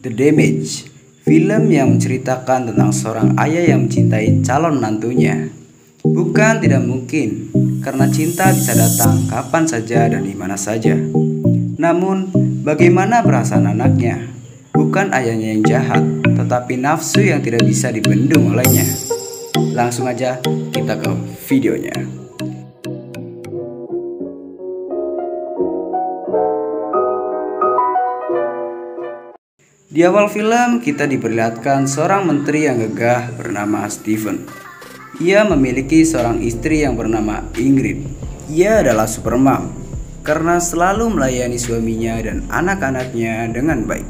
The Damage, film yang menceritakan tentang seorang ayah yang mencintai calon menantunya. Bukan tidak mungkin, karena cinta bisa datang kapan saja dan di mana saja. Namun, bagaimana perasaan anaknya? Bukan ayahnya yang jahat, tetapi nafsu yang tidak bisa dibendung olehnya. Langsung aja kita ke videonya. Di awal film kita diperlihatkan seorang menteri yang gagah bernama Stephen. Ia memiliki seorang istri yang bernama Ingrid. Ia adalah supermom karena selalu melayani suaminya dan anak-anaknya dengan baik.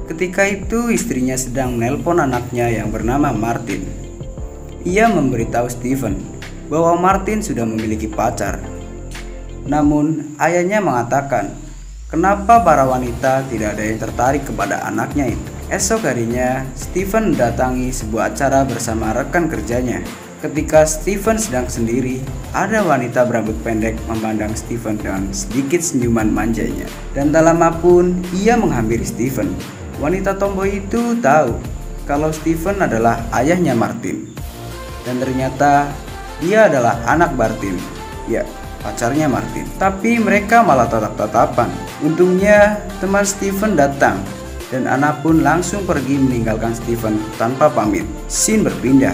Ketika itu istrinya sedang menelpon anaknya yang bernama Martin. Ia memberitahu Stephen bahwa Martin sudah memiliki pacar. Namun ayahnya mengatakan, kenapa para wanita tidak ada yang tertarik kepada anaknya itu? Esok harinya, Stephen mendatangi sebuah acara bersama rekan kerjanya. Ketika Stephen sedang sendiri, ada wanita berambut pendek memandang Stephen dengan sedikit senyuman manjanya. Dan tak lama pun, ia menghampiri Stephen. Wanita tomboy itu tahu kalau Stephen adalah ayahnya Martin. Dan ternyata, dia adalah anak Martin. Ya, pacarnya Martin. Tapi mereka malah tatap-tatapan. Untungnya teman Stephen datang dan Anna pun langsung pergi meninggalkan Stephen tanpa pamit. Scene berpindah.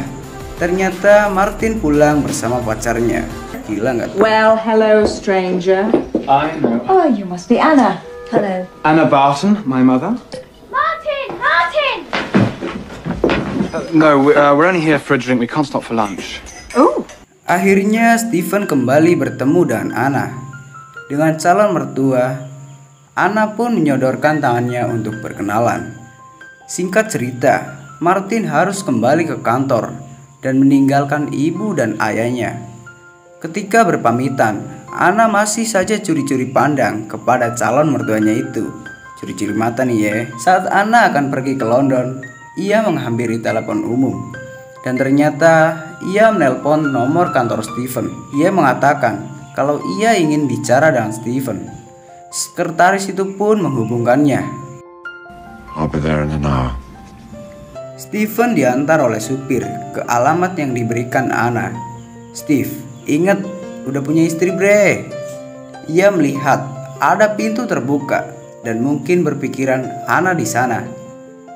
Ternyata Martin pulang bersama pacarnya. Gila nggak tuh? Well, hello stranger. I know. Oh, you must be Anna. Hello. Anna Barton, my mother. Martin! Martin! No, we're only here for a drink. We can't stop for lunch. Oh. Akhirnya Stephen kembali bertemu dengan Anna. Dengan calon mertua, Anna pun menyodorkan tangannya untuk berkenalan. Singkat cerita, Martin harus kembali ke kantor dan meninggalkan ibu dan ayahnya. Ketika berpamitan, Anna masih saja curi-curi pandang kepada calon mertuanya itu. Curi-curi mata nih ya. Saat Anna akan pergi ke London, ia menghampiri telepon umum. Dan ternyata ia menelpon nomor kantor Stephen. Ia mengatakan kalau ia ingin bicara dengan Stephen. Sekretaris itu pun menghubungkannya. I'll be there in an hour. Stephen diantar oleh supir ke alamat yang diberikan Anna. Steve, ingat udah punya istri bre. Ia melihat ada pintu terbuka dan mungkin berpikiran Anna di sana.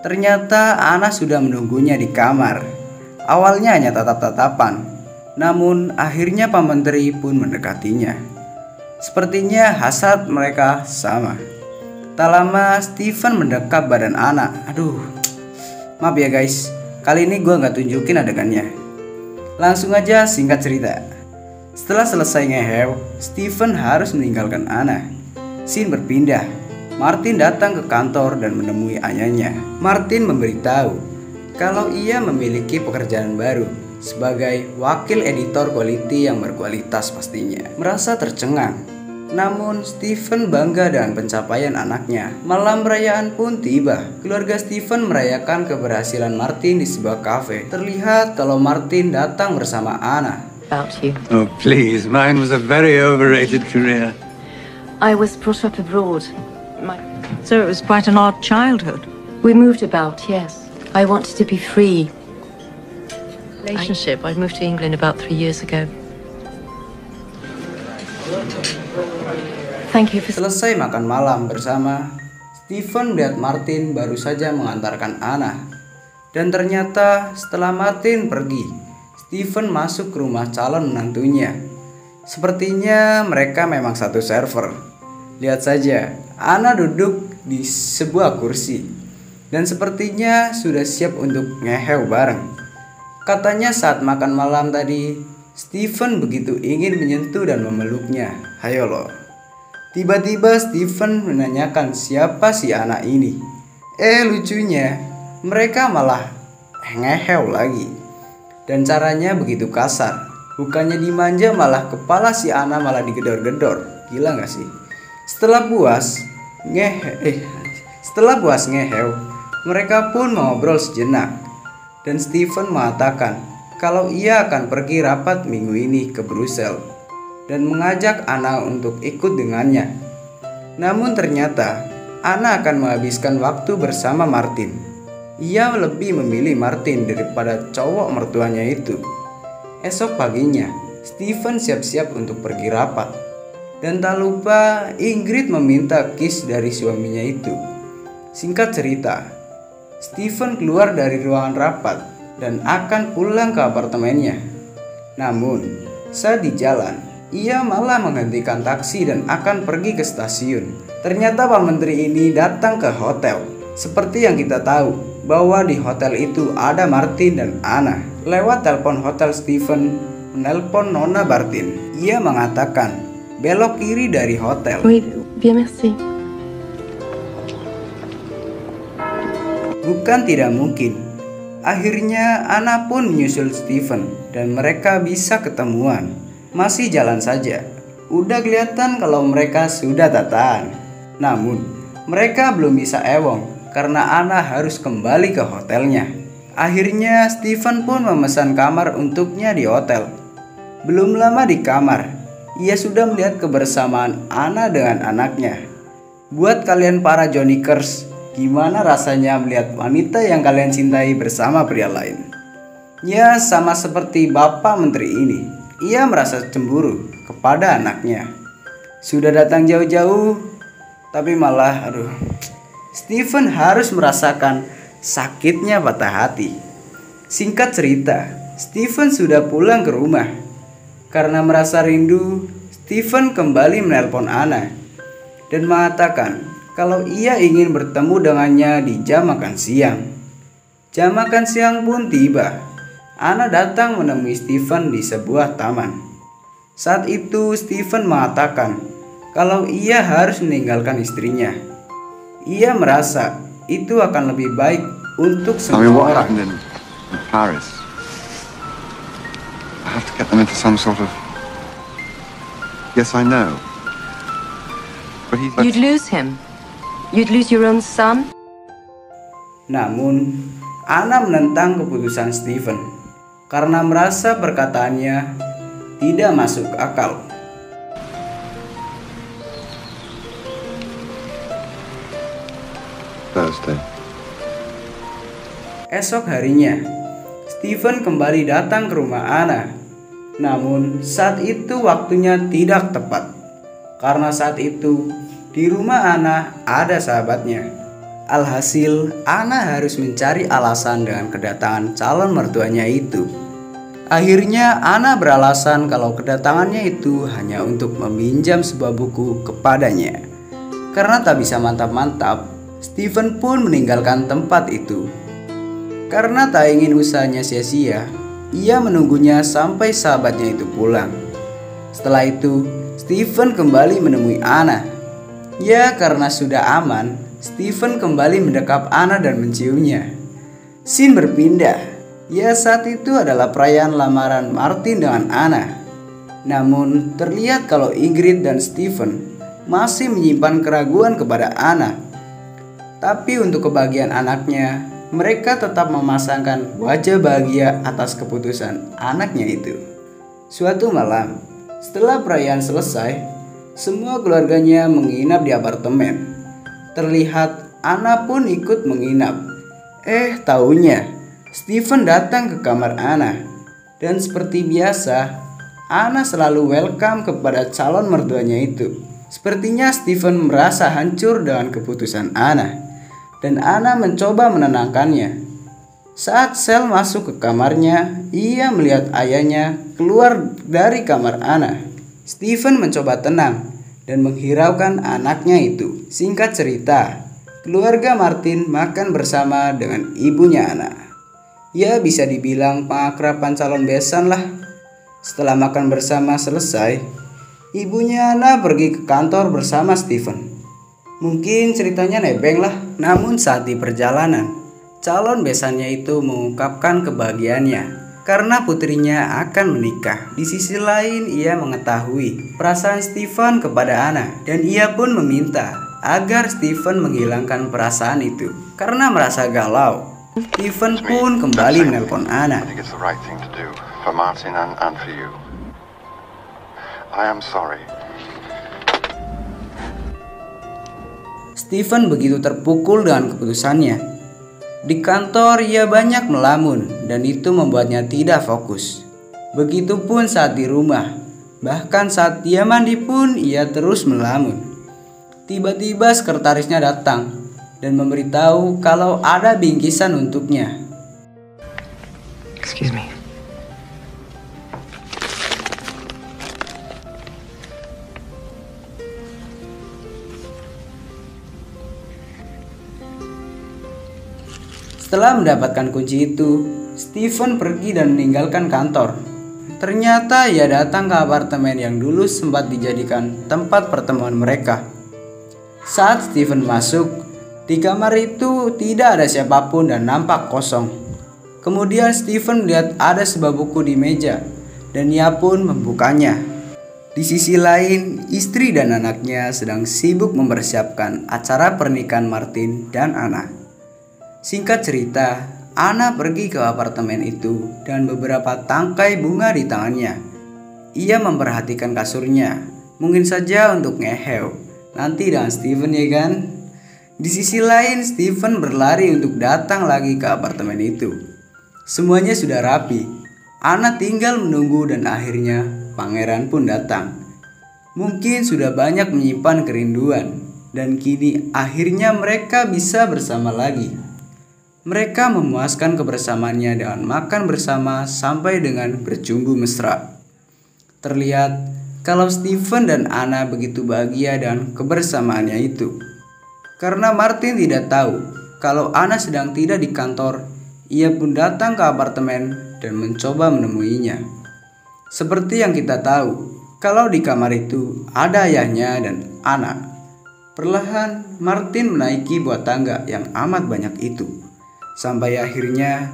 Ternyata Anna sudah menunggunya di kamar. Awalnya hanya tatap-tatapan, namun akhirnya Pak Menteri pun mendekatinya. Sepertinya hasrat mereka sama. Tak lama Stephen mendekap badan Anna. Aduh. Maaf ya guys, kali ini gue gak tunjukin adegannya. Langsung aja singkat cerita. Setelah selesai ngehew, Stephen harus meninggalkan Anna. Scene berpindah. Martin datang ke kantor dan menemui ayahnya. Martin memberitahu kalau ia memiliki pekerjaan baru sebagai wakil editor quality yang berkualitas pastinya. Merasa tercengang. Namun Stephen bangga dengan pencapaian anaknya. Malam perayaan pun tiba. Keluarga Stephen merayakan keberhasilan Martin di sebuah kafe. Terlihat kalau Martin datang bersama Anna. About you. Oh, please. Mine was a very overrated career. I was brought up abroad. So it was quite an odd childhood. We moved about, yes. I wanted to be free. Relationship. I moved to England about 3 years ago. Thank you for... Selesai makan malam bersama, Stephen melihat Martin baru saja mengantarkan Anna. Dan ternyata setelah Martin pergi, Stephen masuk ke rumah calon menantunya. Sepertinya mereka memang satu server. Lihat saja, Anna duduk di sebuah kursi dan sepertinya sudah siap untuk ngehew bareng. Katanya saat makan malam tadi, Stephen begitu ingin menyentuh dan memeluknya. Hayo loh. Tiba-tiba Stephen menanyakan siapa si anak ini. Lucunya mereka malah ngehew lagi. Dan caranya begitu kasar. Bukannya dimanja malah kepala si Anna malah digedor-gedor. Gila gak sih? Setelah puas ngehew, mereka pun mengobrol sejenak. Dan Stephen mengatakan kalau ia akan pergi rapat minggu ini ke Brussels dan mengajak Anna untuk ikut dengannya. Namun ternyata Anna akan menghabiskan waktu bersama Martin. Ia lebih memilih Martin daripada cowok mertuanya itu. Esok paginya, Stephen siap-siap untuk pergi rapat. Dan tak lupa Ingrid meminta kiss dari suaminya itu. Singkat cerita, Stephen keluar dari ruangan rapat dan akan pulang ke apartemennya. Namun, saat di jalan, ia malah menghentikan taksi dan akan pergi ke stasiun. Ternyata Pak Menteri ini datang ke hotel. Seperti yang kita tahu, bahwa di hotel itu ada Martin dan Anna. Lewat telepon hotel, Stephen menelpon Nona Martin. Ia mengatakan belok kiri dari hotel. Oui, bien merci. Bukan tidak mungkin. Akhirnya Anna pun menyusul Stephen dan mereka bisa ketemuan. Masih jalan saja. Udah kelihatan kalau mereka sudah tatan. Namun, mereka belum bisa ewong karena Anna harus kembali ke hotelnya. Akhirnya Stephen pun memesan kamar untuknya di hotel. Belum lama di kamar, ia sudah melihat kebersamaan Anna dengan anaknya. Buat kalian para Johnnikers, gimana rasanya melihat wanita yang kalian cintai bersama pria lain? Ya, sama seperti Bapak Menteri ini. Ia merasa cemburu kepada anaknya. Sudah datang jauh-jauh, tapi malah Stephen harus merasakan sakitnya patah hati. Singkat cerita, Stephen sudah pulang ke rumah. Karena merasa rindu, Stephen kembali menelpon Anna dan mengatakan kalau ia ingin bertemu dengannya di jam makan siang. Jam makan siang pun tiba. Anna datang menemui Stephen di sebuah taman. Saat itu Stephen mengatakan kalau ia harus meninggalkan istrinya. Ia merasa itu akan lebih baik untuk semua what orang. happened in Paris? I have to get them into some sort of... Yes, I know. But he's... You'd lose him. You'd lose your own son. Namun, Anna menentang keputusan Stephen karena merasa perkataannya tidak masuk akal. Thursday. Esok harinya, Stephen kembali datang ke rumah Anna. Namun saat itu waktunya tidak tepat. Karena saat itu di rumah Anna ada sahabatnya. Alhasil, Anna harus mencari alasan dengan kedatangan calon mertuanya itu. Akhirnya Anna beralasan kalau kedatangannya itu hanya untuk meminjam sebuah buku kepadanya. Karena tak bisa mantap-mantap, Stephen pun meninggalkan tempat itu. Karena tak ingin usahanya sia-sia, ia menunggunya sampai sahabatnya itu pulang. Setelah itu, Stephen kembali menemui Anna. Ya, karena sudah aman, Stephen kembali mendekap Anna dan menciumnya. Scene berpindah. Ya, saat itu adalah perayaan lamaran Martin dengan Anna. Namun, terlihat kalau Ingrid dan Stephen masih menyimpan keraguan kepada Anna. Tapi untuk kebahagiaan anaknya, mereka tetap memasangkan wajah bahagia atas keputusan anaknya itu. Suatu malam, setelah perayaan selesai, semua keluarganya menginap di apartemen. Terlihat Anna pun ikut menginap. Taunya Stephen datang ke kamar Anna. Dan seperti biasa, Anna selalu welcome kepada calon mertuanya itu. Sepertinya Stephen merasa hancur dengan keputusan Anna. Dan Anna mencoba menenangkannya. Saat Sel masuk ke kamarnya, ia melihat ayahnya keluar dari kamar Anna. Stephen mencoba tenang dan menghiraukan anaknya itu. Singkat cerita, keluarga Martin makan bersama dengan ibunya Anna. Ya, bisa dibilang pengakraban calon besan lah. Setelah makan bersama selesai, ibunya Anna pergi ke kantor bersama Stephen. Mungkin ceritanya nebeng lah. Namun saat di perjalanan, calon besannya itu mengungkapkan kebahagiaannya karena putrinya akan menikah. Di sisi lain, ia mengetahui perasaan Stephen kepada Anna dan ia pun meminta agar Stephen menghilangkan perasaan itu. Karena merasa galau, Stephen pun kembali menelpon Anna. I think it's the right thing to do for Martin and for you. I am sorry. Stephen begitu terpukul dengan keputusannya. Di kantor ia banyak melamun dan itu membuatnya tidak fokus. Begitupun saat di rumah, bahkan saat dia mandi pun ia terus melamun. Tiba-tiba sekretarisnya datang dan memberitahu kalau ada bingkisan untuknya. Excuse me. Setelah mendapatkan kunci itu, Stephen pergi dan meninggalkan kantor. Ternyata ia datang ke apartemen yang dulu sempat dijadikan tempat pertemuan mereka. Saat Stephen masuk, di kamar itu tidak ada siapapun dan nampak kosong. Kemudian Stephen melihat ada sebuah buku di meja dan ia pun membukanya. Di sisi lain, istri dan anaknya sedang sibuk mempersiapkan acara pernikahan Martin dan Anna. Singkat cerita, Anna pergi ke apartemen itu dan beberapa tangkai bunga di tangannya. Ia memperhatikan kasurnya, mungkin saja untuk ngeheo nanti dengan Stephen, ya kan? Di sisi lain, Stephen berlari untuk datang lagi ke apartemen itu. Semuanya sudah rapi. Anna tinggal menunggu dan akhirnya pangeran pun datang. Mungkin sudah banyak menyimpan kerinduan dan kini akhirnya mereka bisa bersama lagi. Mereka memuaskan kebersamaannya dengan makan bersama sampai dengan bercumbu mesra. Terlihat kalau Stephen dan Anna begitu bahagia dengan kebersamaannya itu. Karena Martin tidak tahu kalau Anna sedang tidak di kantor, ia pun datang ke apartemen dan mencoba menemuinya. Seperti yang kita tahu, kalau di kamar itu ada ayahnya dan Anna. Perlahan Martin menaiki buah tangga yang amat banyak itu. Sampai akhirnya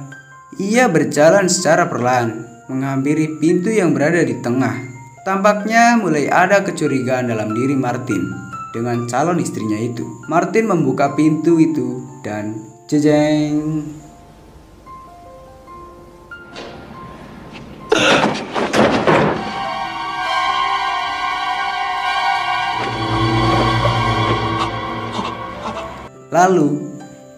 ia berjalan secara perlahan menghampiri pintu yang berada di tengah. Tampaknya mulai ada kecurigaan dalam diri Martin dengan calon istrinya itu. Martin membuka pintu itu dan jejeng. Lalu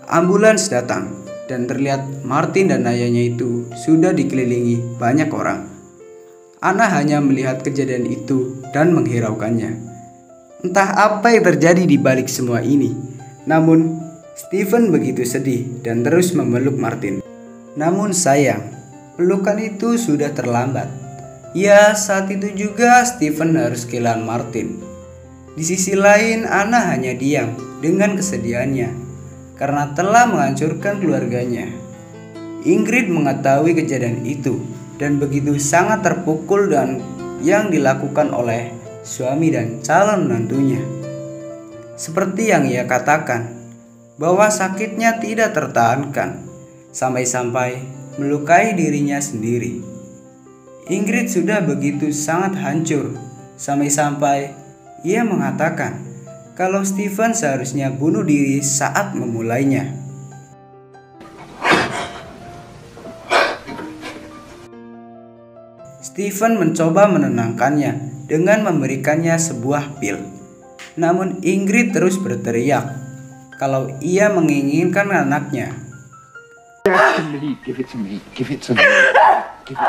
ambulans datang. Dan terlihat Martin dan ayahnya itu sudah dikelilingi banyak orang. Anna hanya melihat kejadian itu dan menghiraukannya. Entah apa yang terjadi di balik semua ini. Namun Stephen begitu sedih dan terus memeluk Martin. Namun sayang, pelukan itu sudah terlambat. Ya, saat itu juga Stephen harus kehilangan Martin. Di sisi lain, Anna hanya diam dengan kesedihannya karena telah menghancurkan keluarganya. Ingrid mengetahui kejadian itu dan begitu sangat terpukul dengan yang dilakukan oleh suami dan calon menantunya. Seperti yang ia katakan, bahwa sakitnya tidak tertahankan, sampai-sampai melukai dirinya sendiri. Ingrid sudah begitu sangat hancur, sampai-sampai ia mengatakan kalau Stephen seharusnya bunuh diri saat memulainya. Stephen mencoba menenangkannya dengan memberikannya sebuah pil. Namun Ingrid terus berteriak kalau ia menginginkan anaknya. Give it to me. Give it to me. Give it.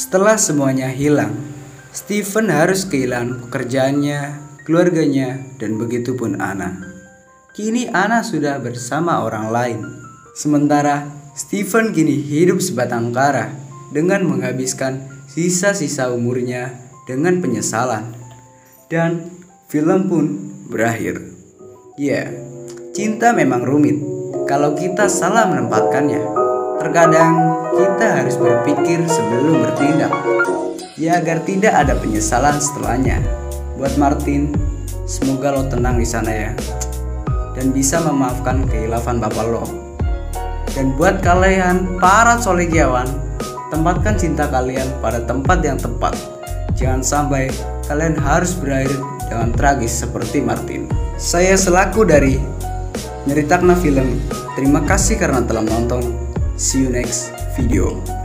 Setelah semuanya hilang, Stephen harus kehilangan pekerjaannya, keluarganya, dan begitu pun Anna. Kini Anna sudah bersama orang lain. Sementara Stephen kini hidup sebatang kara dengan menghabiskan sisa-sisa umurnya dengan penyesalan. Dan film pun berakhir. Ya, cinta memang rumit kalau kita salah menempatkannya. Terkadang kita harus berpikir sebelum bertindak, ya agar tidak ada penyesalan setelahnya. Buat Martin, semoga lo tenang di sana ya, dan bisa memaafkan kehilafan bapak lo. Dan buat kalian para soligiawan, tempatkan cinta kalian pada tempat yang tepat. Jangan sampai kalian harus berakhir dengan tragis seperti Martin. Saya selaku dari Nyeritakna Film, terima kasih karena telah menonton. See you next video.